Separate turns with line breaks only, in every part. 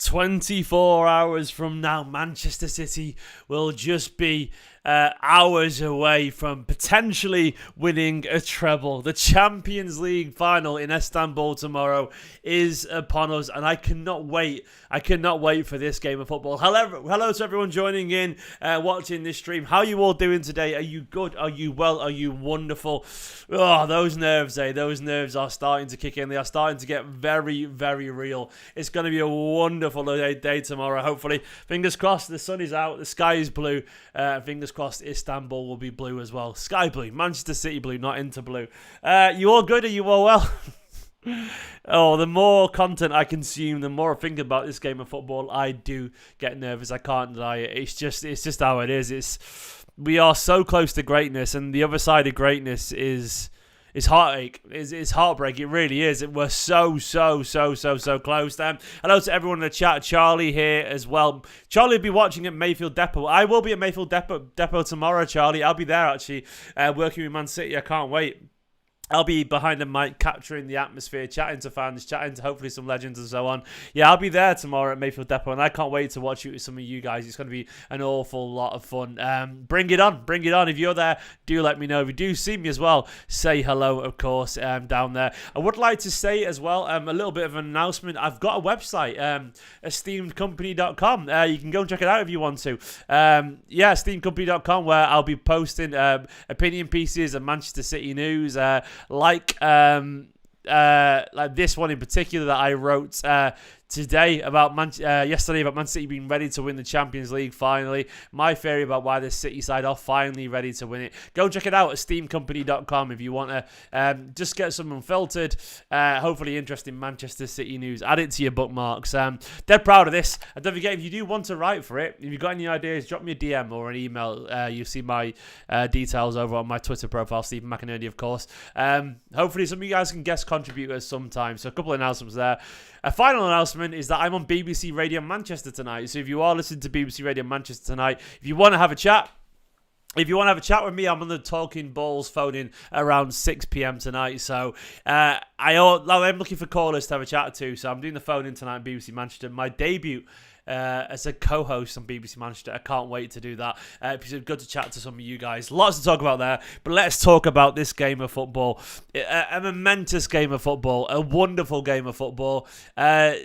24 hours from now, Manchester City will just be hours away from potentially winning a treble. The Champions League final in Istanbul tomorrow is upon us, and I cannot wait. I cannot wait for this game of football. Hello to everyone joining in, watching this stream. How are you all doing today? Are you good? Are you well? Are you wonderful? Oh, those nerves, Those nerves are starting to kick in. They are starting to get very, very real. It's going to be a wonderful day tomorrow, hopefully. Fingers crossed, the sun is out, the sky is blue. Fingers crossed, Istanbul will be blue as well. Sky blue, Manchester City blue, not Inter blue. You all good? Are you all well? Oh, the more content I consume, the more I think about this game of football, I do get nervous. I can't deny it. It's just how it is. We are so close to greatness, and the other side of greatness is heartache. It's heartbreak. It really is. We're so close. Hello to everyone in the chat. Charlie here as well. Charlie will be watching at Mayfield Depot. I will be at Mayfield Depot tomorrow, Charlie. I'll be there actually, working with Man City. I can't wait. I'll be behind the mic, capturing the atmosphere, chatting to fans, chatting to hopefully some legends and so on. Yeah, I'll be there tomorrow at Mayfield Depot, and I can't wait to watch it with some of you guys. It's going to be an awful lot of fun. Bring it on. If you're there, do let me know. If you do see me as well, say hello, of course, down there. I would like to say as well, a little bit of an announcement. I've got a website, esteemedcompany.com. You can go and check it out if you want to. Esteemedcompany.com, where I'll be posting opinion pieces and Manchester City news, like this one in particular that I wrote today about yesterday about Man City being ready to win the Champions League finally. My theory about why the City side are finally ready to win it. Go check it out at esteemedcompany.com if you want to just get some unfiltered, hopefully interesting Manchester City news. Add it to your bookmarks. Dead proud of this. And don't forget, if you do want to write for it, if you've got any ideas, drop me a DM or an email. You'll see my details over on my Twitter profile, Stephen McInerney, of course. Hopefully some of you guys can guest contributors sometime. So a couple of announcements there. A final announcement is that I'm on BBC Radio Manchester tonight. So if you are listening to BBC Radio Manchester tonight, if you want to have a chat, with me, I'm on the Talking Balls phone in around 6 p.m. tonight. So I'm looking for callers to have a chat to. So I'm doing the phone in tonight on BBC Manchester. My debut as a co-host on BBC Manchester. I can't wait to do that. It's good to chat to some of you guys. Lots to talk about there, but let's talk about this game of football. A momentous game of football, a wonderful game of football.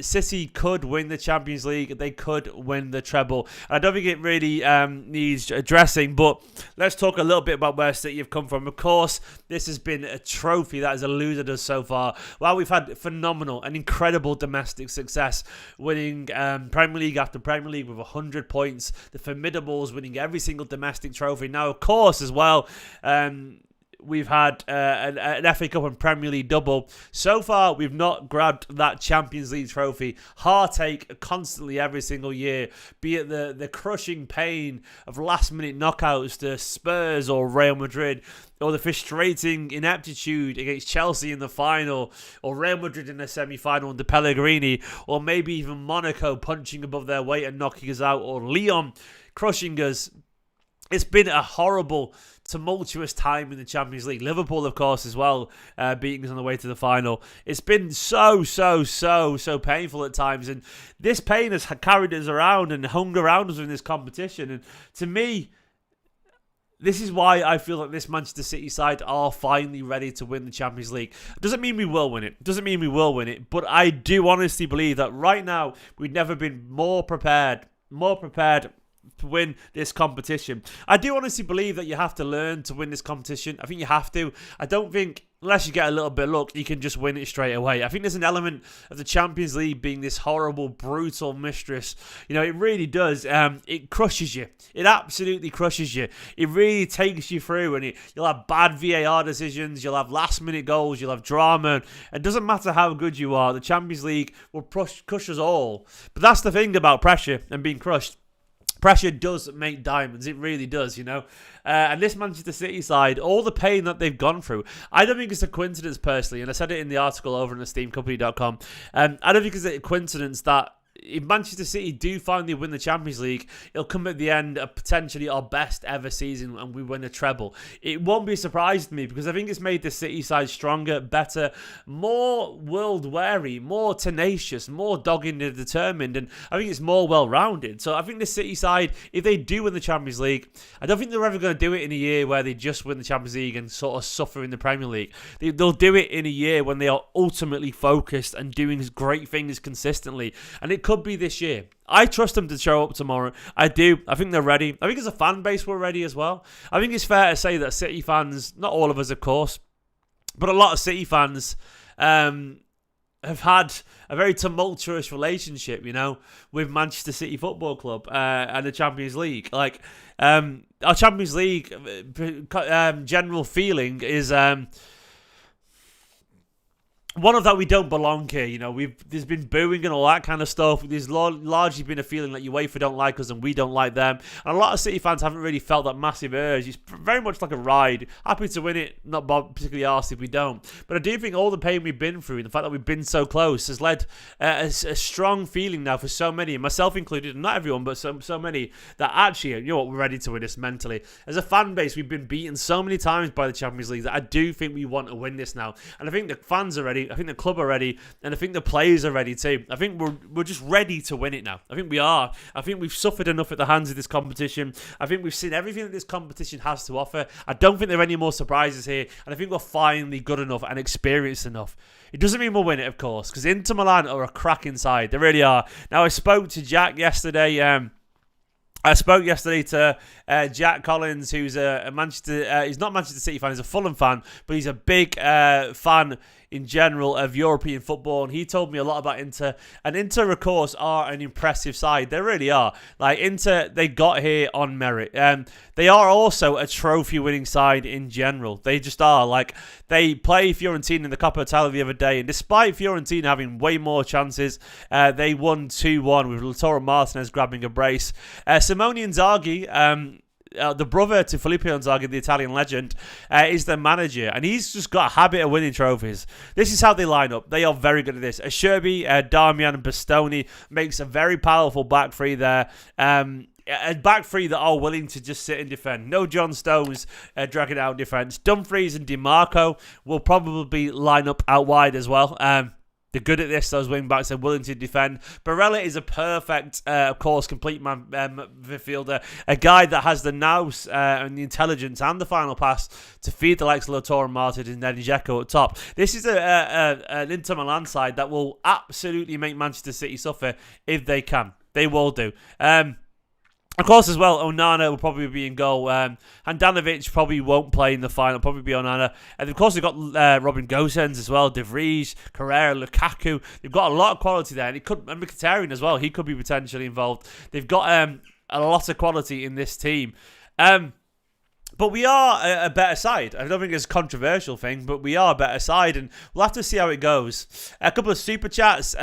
City could win the Champions League. They could win the treble. I don't think it really needs addressing, but let's talk a little bit about where City have come from. Of course, this has been a trophy that has eluded us so far. While we've had phenomenal and incredible domestic success, winning Premier League after Premier League with 100 points, the Formidables winning every single domestic trophy. Now, of course, as well, we've had an FA Cup and Premier League double. So far, we've not grabbed that Champions League trophy. Heartache constantly every single year, be it the crushing pain of last-minute knockouts to Spurs or Real Madrid, or the frustrating ineptitude against Chelsea in the final, or Real Madrid in the semi-final under Pellegrini, or maybe even Monaco punching above their weight and knocking us out, or Lyon crushing us. It's been a horrible, tumultuous time in the Champions League. Liverpool, of course, as well, beating us on the way to the final. It's been so painful at times, and this pain has carried us around and hung around us in this competition. And to me, this is why I feel like this Manchester City side are finally ready to win the Champions League. Doesn't mean we will win it. But I do honestly believe that right now we've never been more prepared to win this competition. I do honestly believe that you have to learn to win this competition. I think you have to. I don't think, unless you get a little bit of luck, you can just win it straight away. I think there's an element of the Champions League being this horrible, brutal mistress. You know, it really does. It crushes you. It absolutely crushes you. It really takes you through, and you'll have bad VAR decisions. You'll have last-minute goals. You'll have drama. It doesn't matter how good you are. The Champions League will crush us all. But that's the thing about pressure and being crushed. Pressure does make diamonds. It really does, you know. And this Manchester City side, all the pain that they've gone through, I don't think it's a coincidence personally, and I said it in the article over on esteemedcompany.com. I don't think it's a coincidence that if Manchester City do finally win the Champions League, it'll come at the end of potentially our best ever season and we win a treble. It won't be a surprise to me because I think it's made the City side stronger, better, more world-weary, more tenacious, more dogged and determined, and I think it's more well-rounded. So I think the City side, if they do win the Champions League, I don't think they're ever going to do it in a year where they just win the Champions League and sort of suffer in the Premier League. They'll do it in a year when they are ultimately focused and doing great things consistently, and it could be this year. I trust them to show up tomorrow. I do. I think they're ready. I think as a fan base, we're ready as well. I think it's fair to say that City fans, not all of us, of course, but a lot of City fans have had a very tumultuous relationship, with Manchester City Football Club and the Champions League. Like, our Champions League general feeling is... one of that we don't belong here, there's been booing and all that kind of stuff. There's largely been a feeling that UEFA don't like us and we don't like them. And a lot of City fans haven't really felt that massive urge. It's very much like a ride. Happy to win it, not particularly arsed if we don't. But I do think all the pain we've been through and the fact that we've been so close has led a strong feeling now for so many, myself included, and not everyone, but so many, that actually, we're ready to win this mentally. As a fan base, we've been beaten so many times by the Champions League that I do think we want to win this now. And I think the fans are ready. I think the club are ready, and I think the players are ready too. I think we're just ready to win it now. I think we are. I think we've suffered enough at the hands of this competition. I think we've seen everything that this competition has to offer. I don't think there are any more surprises here, and I think we're finally good enough and experienced enough. It doesn't mean we'll win it, of course, because Inter Milan are a cracking side. They really are. Now, I spoke to Jack yesterday. I spoke yesterday to Jack Collins, who's a Manchester. He's not Manchester City fan. He's a Fulham fan, but he's a big fan in general of European football, and he told me a lot about Inter. And Inter, of course, are an impressive side. They really are. Like, Inter, they got here on merit. They are also a trophy-winning side in general. They just are. Like, they play Fiorentina in the Coppa Italia the other day, and despite Fiorentina having way more chances, they won 2-1 with Lautaro Martinez grabbing a brace. Simone Inzaghi, the brother to Filippo Inzaghi, the Italian legend, is the manager, and he's just got a habit of winning trophies. This is how they line up. They are very good at this. Acerbi, Darmian, and Bastoni makes a very powerful back three there. A back three that are willing to just sit and defend. No John Stones dragging out defence. Dumfries and DiMarco will probably line up out wide as well. They're good at this, those wing-backs. They're willing to defend. Barella is a perfect, of course, complete midfielder. A guy that has the nous and the intelligence and the final pass to feed the likes of Lautaro Martinez and then Dzeko at top. This is an Inter Milan side that will absolutely make Manchester City suffer if they can. They will do. Of course, as well, Onana will probably be in goal. Handanovic probably won't play in the final. Probably be Onana. And, of course, they've got Robin Gosens as well. De Vries, Carrera, Lukaku. They've got a lot of quality there. And Mkhitaryan as well. He could be potentially involved. They've got a lot of quality in this team. But we are a better side. I don't think it's a controversial thing, but we are a better side. And we'll have to see how it goes. A couple of super chats.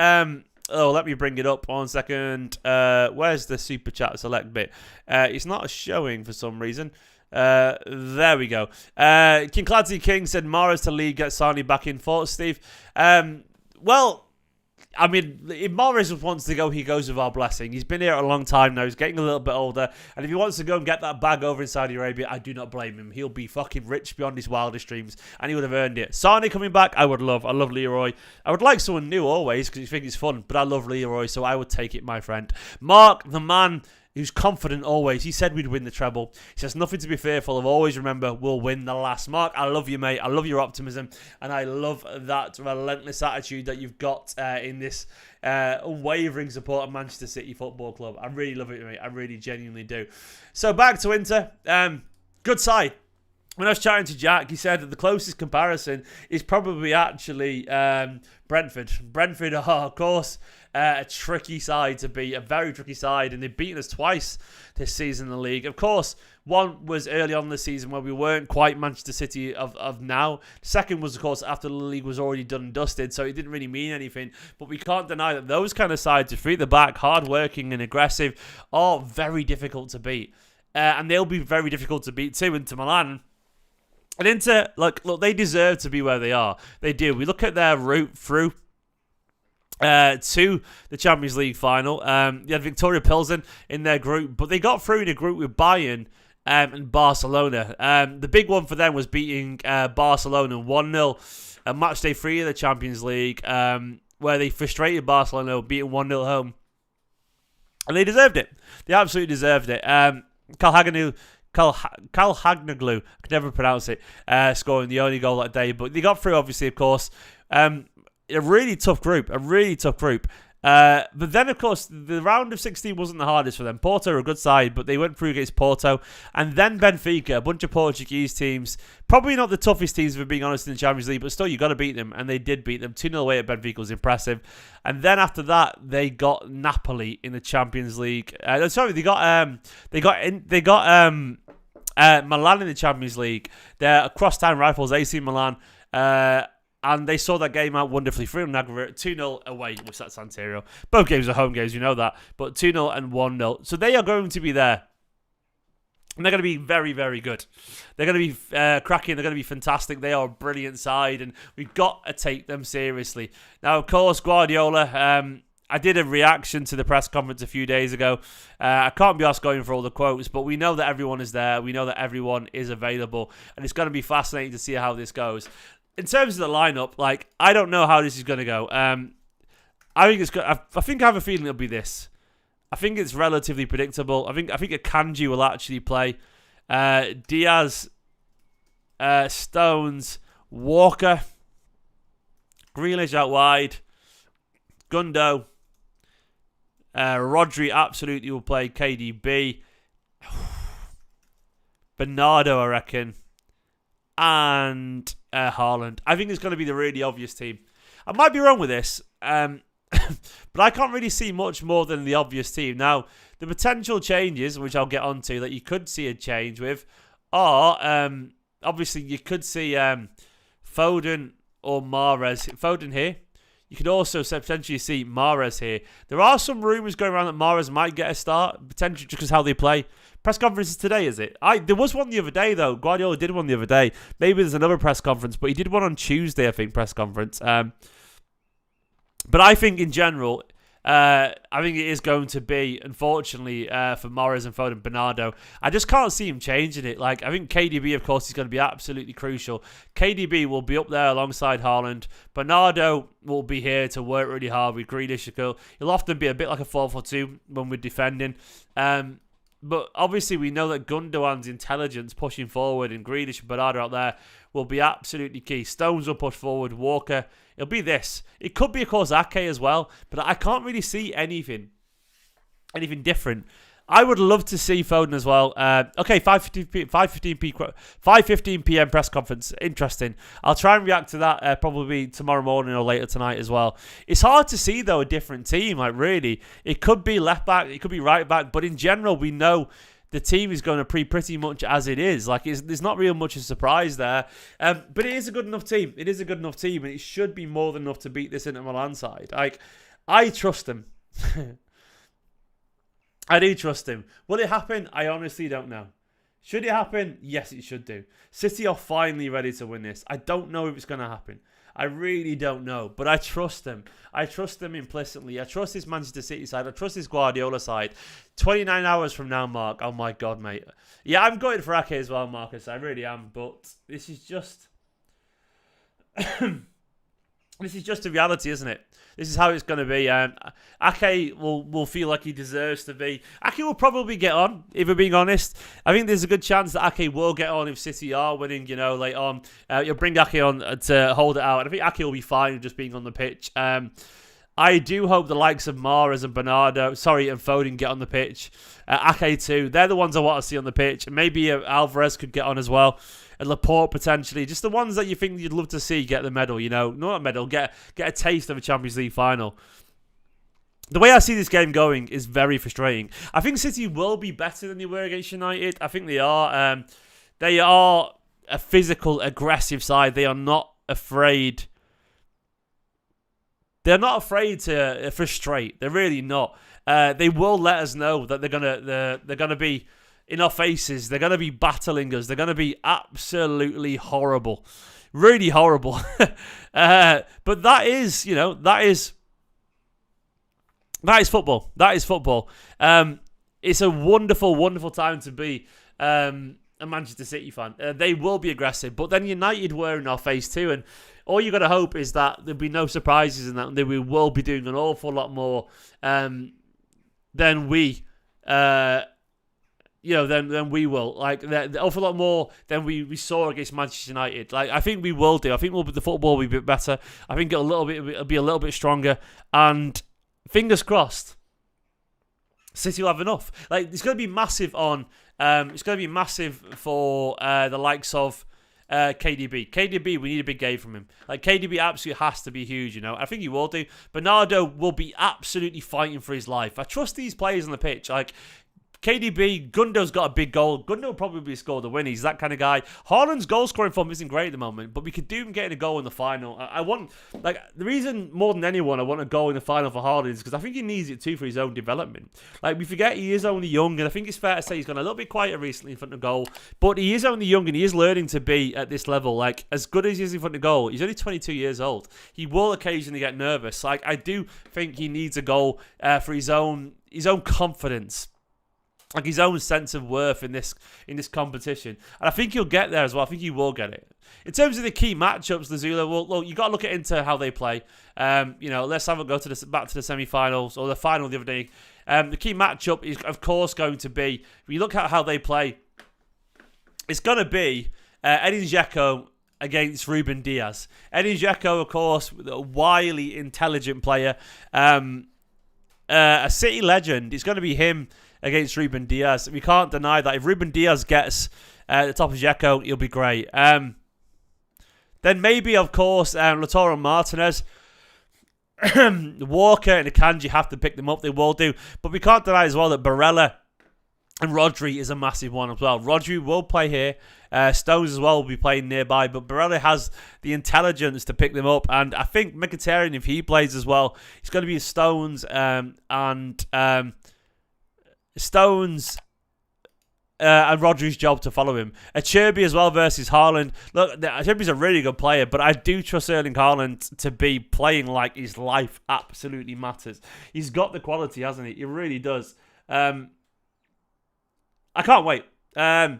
Let me bring it up 1 second. Where's the super chat select bit? It's not showing for some reason. There we go. King Clancy King said Mahrez to league, get Sarni back in. Thoughts, Steve? Well, I mean, if Mahrez wants to go, he goes with our blessing. He's been here a long time now. He's getting a little bit older. And if he wants to go and get that bag over in Saudi Arabia, I do not blame him. He'll be fucking rich beyond his wildest dreams. And he would have earned it. Sarni coming back, I would love. I love Leroy. I would like someone new always because you think it's fun. But I love Leroy, so I would take it, my friend. Mark, the man who's confident always. He said we'd win the treble. He says nothing to be fearful of. Always remember, we'll win the last. Mark, I love you, mate. I love your optimism. And I love that relentless attitude that you've got in this unwavering support of Manchester City Football Club. I really love it, mate. I really genuinely do. So back to Inter. Good side. When I was chatting to Jack, he said that the closest comparison is probably actually Brentford. Brentford are, of course, a tricky side to beat, a very tricky side, and they've beaten us twice this season in the league. Of course, one was early on in the season where we weren't quite Manchester City of now. Second was, of course, after the league was already done and dusted, so it didn't really mean anything. But we can't deny that those kind of sides, free at the back, hard-working and aggressive, are very difficult to beat. And they'll be very difficult to beat too. Inter Milan. And Inter, look, they deserve to be where they are. They do. We look at their route through. to the Champions League final. They had Victoria Pilsen in their group, but they got through in a group with Bayern and Barcelona. The big one for them was beating Barcelona 1-0 at match day 3 of the Champions League, where they frustrated Barcelona, beating 1-0 home. And they deserved it. They absolutely deserved it. Kalhagnoglu, I could never pronounce it, scoring the only goal that day. But they got through, obviously, of course. A really tough group. But then, of course, the round of 16 wasn't the hardest for them. Porto are a good side, but they went through against Porto. And then Benfica, a bunch of Portuguese teams. Probably not the toughest teams, for being honest, in the Champions League, but still, you got to beat them. And they did beat them. 2-0 away at Benfica was impressive. And then after that, they got Napoli in the Champions League. They got Milan in the Champions League. They're crosstown rivals, AC Milan. And they saw that game out wonderfully. 3-0 aggregate, 2-0 away, which that's San Siro. Both games are home games, you know that. But 2-0 and 1-0. So they are going to be there. And they're going to be very, very good. They're going to be cracking. They're going to be fantastic. They are a brilliant side. And we've got to take them seriously. Now, of course, Guardiola... I did a reaction to the press conference a few days ago. I can't be asked going for all the quotes, but we know that everyone is there. We know that everyone is available. And it's going to be fascinating to see how this goes. In terms of the lineup, I don't know how this is going to go. I think I have a feeling it'll be this. I think it's relatively predictable. I think Akanji will actually play. Diaz, Stones, Walker, Grealish out wide, Gundo, Rodri absolutely will play. KDB, Bernardo, I reckon. And Haaland. I think it's going to be the really obvious team. I might be wrong with this, but I can't really see much more than the obvious team. Now, the potential changes, which I'll get onto, that you could see a change with, are obviously you could see Foden or Mahrez. Foden here. You could also potentially see Mahrez here. There are some rumours going around that Mahrez might get a start, potentially just because how they play. Press conferences today, is it? There was one the other day, though. Guardiola did one the other day. Maybe there's another press conference, but he did one on Tuesday, I think, press conference. But I think, in general, I think it is going to be, unfortunately, for Mahrez and Foden, Bernardo. I just can't see him changing it. I think KDB, of course, is going to be absolutely crucial. KDB will be up there alongside Haaland. Bernardo will be here to work really hard with Grealish. He'll often be a bit like a 4-4-2 when we're defending. But obviously we know that Gundogan's intelligence pushing forward and Grealish and Bernardo out there will be absolutely key. Stones will push forward. Walker. It'll be this. It could be, of course, Ake as well. But I can't really see anything different. I would love to see Foden as well. Okay, 5:15 p.m. press conference. Interesting. I'll try and react to that probably tomorrow morning or later tonight as well. It's hard to see, though, a different team. Really. It could be left back. It could be right back. But in general, we know the team is going to be pretty much as it is. There's not real much of a surprise there. But it is a good enough team. It is a good enough team. And it should be more than enough to beat this Inter Milan side. I trust them. I do trust him. Will it happen? I honestly don't know. Should it happen? Yes, it should do. City are finally ready to win this. I don't know if it's going to happen. I really don't know. But I trust them. I trust them implicitly. I trust this Manchester City side. I trust this Guardiola side. 29 hours from now, Mark. Oh, my God, mate. Yeah, I'm going for Ake as well, Marcus. I really am. But this is just... This is just a reality, isn't it? This is how it's going to be. Ake will feel like he deserves to be. Ake will probably get on, if we're being honest. I think there's a good chance that Ake will get on if City are winning, later on. You'll bring Ake on to hold it out. And I think Ake will be fine with just being on the pitch. I do hope the likes of Mahrez and and Foden get on the pitch. Ake too. They're the ones I want to see on the pitch. Maybe Alvarez could get on as well. And Laporte potentially. Just the ones that you think you'd love to see get the medal, Not a medal, get a taste of a Champions League final. The way I see this game going is very frustrating. I think City will be better than they were against United. I think they are. They are a physical, aggressive side. They are not afraid. They're not afraid to frustrate. They're really not. They will let us know that they're gonna be in our faces. They're going to be battling us. They're going to be absolutely horrible. Really horrible. But that is That is football. That is football. It's a wonderful, wonderful time to be a Manchester City fan. They will be aggressive, but then United were in our face too, and all you got to hope is that there'll be no surprises in that, and that we will be doing an awful lot more than we, than we will. Like an awful lot more than we saw against Manchester United. Like I think we will do. I think the football will be a bit better. I think it'll be a little bit stronger, and fingers crossed, City will have enough. Like it's going to be massive on. It's going to be massive for the likes of KDB. KDB, we need a big game from him. Like KDB absolutely has to be huge, you know. I think he will do. Bernardo will be absolutely fighting for his life. I trust these players on the pitch. Like KDB, Gundo's got a big goal. Gundo will probably score the win. He's that kind of guy. Haaland's goal scoring form isn't great at the moment, but we could do him getting a goal in the final. I want, like, the reason more than anyone I want a goal in the final for Haaland is because I think he needs it too for his own development. Like, we forget he is only young, and I think it's fair to say he's gone a little bit quieter recently in front of goal, but he is only young and he is learning to be at this level. Like, as good as he is in front of goal, he's only 22 years old. He will occasionally get nervous. Like, I do think he needs a goal for his own confidence. Like his own sense of worth in this competition. And I think he'll get there as well. I think he will get it. In terms of the key matchups, Lazula, well, look, you got to look into how they play. Let's have a go back to the semi-finals or the final the other day. The key matchup is, of course, going to be, when you look at how they play, it's going to be Edin Dzeko against Ruben Diaz. Edin Dzeko, of course, a wily, intelligent player. A City legend. It's going to be him against Ruben Diaz. We can't deny that. If Ruben Diaz gets the top of Dzeko, he'll be great. Then maybe, of course, Lautaro Martinez, Walker and Akanji have to pick them up. They will do. But we can't deny as well that Barella and Rodri is a massive one as well. Rodri will play here. Stones as well will be playing nearby. But Barella has the intelligence to pick them up. And I think Mkhitaryan, if he plays as well, it's going to be Stones and Rodri's job to follow him. Acerbi as well versus Haaland. Look, Acerbi's a really good player, but I do trust Erling Haaland to be playing like his life absolutely matters. He's got the quality, hasn't he? He really does. I can't wait. I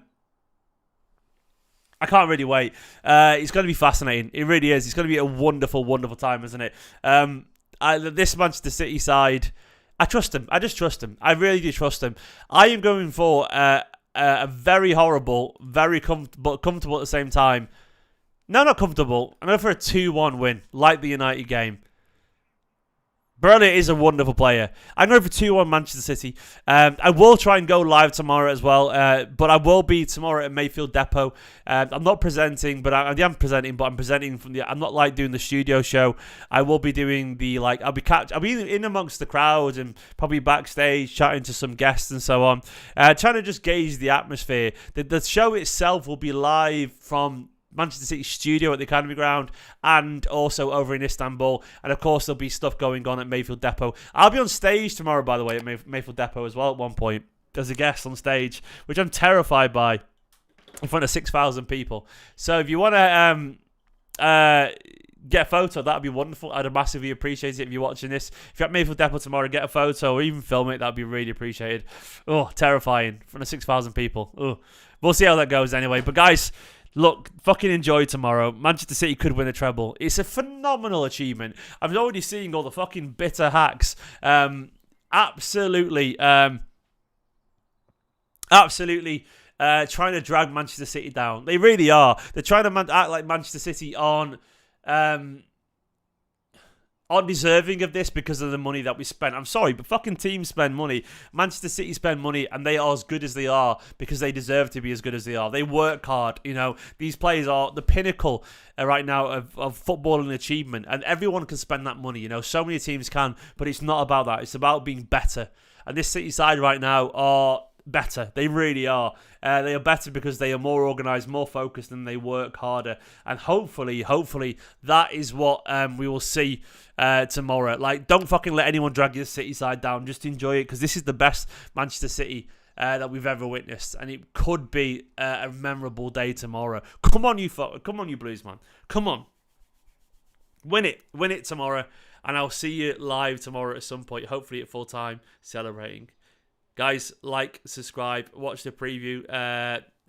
can't really wait. It's going to be fascinating. It really is. It's going to be a wonderful, wonderful time, isn't it? This Manchester City side, I trust him. I just trust him. I really do trust him. I am going for a very horrible, very comfortable at the same time. No, not comfortable. I'm going for a 2-1 win, like the United game. Barella is a wonderful player. I'm going for 2-1 Manchester City. I will try and go live tomorrow as well, but I will be tomorrow at Mayfield Depot. I'm not presenting, but I am presenting. But I'm presenting from the. I'm not like doing the studio show. I will be doing the like. I'll be in amongst the crowd and probably backstage chatting to some guests and so on. Trying to just gauge the atmosphere. The show itself will be live from Manchester City studio at the Academy Ground and also over in Istanbul, and of course there'll be stuff going on at Mayfield Depot. I'll be on stage tomorrow, by the way, at Mayfield Depot as well at one point. There's a guest on stage, which I'm terrified by, in front of 6,000 people. So if you want to get a photo, that'd be wonderful. I'd massively appreciate it if you're watching this. If you're at Mayfield Depot tomorrow, get a photo or even film it, that'd be really appreciated. Oh, terrifying, in front of 6,000 people. Oh, we'll see how that goes anyway. But guys, look, fucking enjoy tomorrow. Manchester City could win a treble. It's a phenomenal achievement. I'm already seeing all the fucking bitter hacks. Absolutely trying to drag Manchester City down. They really are. They're trying to act like Manchester City aren't deserving of this because of the money that we spent. I'm sorry, but fucking teams spend money. Manchester City spend money, and they are as good as they are because they deserve to be as good as they are. They work hard. You know, these players are the pinnacle right now of football and achievement, and everyone can spend that money. You know, so many teams can, but it's not about that. It's about being better. And this City side right now are better. They really are. They are better because they are more organised, more focused, and they work harder. And hopefully that is what we will see tomorrow. Like, don't fucking let anyone drag your City side down. Just enjoy it, because this is the best Manchester City that we've ever witnessed, and it could be a memorable day tomorrow. Come on, you Blues, man. Come on. Win it tomorrow. And I'll see you live tomorrow at some point, hopefully at full time, celebrating. Guys, like, subscribe, watch the preview.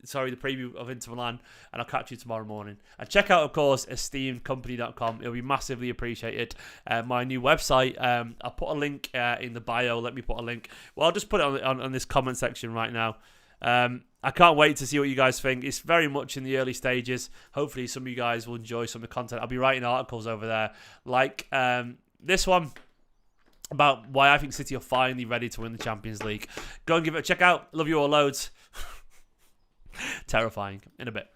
The preview of Inter Milan, and I'll catch you tomorrow morning. And check out, of course, esteemedcompany.com. It'll be massively appreciated. My new website, I'll put a link in the bio. Let me put a link. Well, I'll just put it on this comment section right now. I can't wait to see what you guys think. It's very much in the early stages. Hopefully, some of you guys will enjoy some of the content. I'll be writing articles over there, like this one, about why I think City are finally ready to win the Champions League. Go and give it a check out. Love you all loads. Terrifying. In a bit.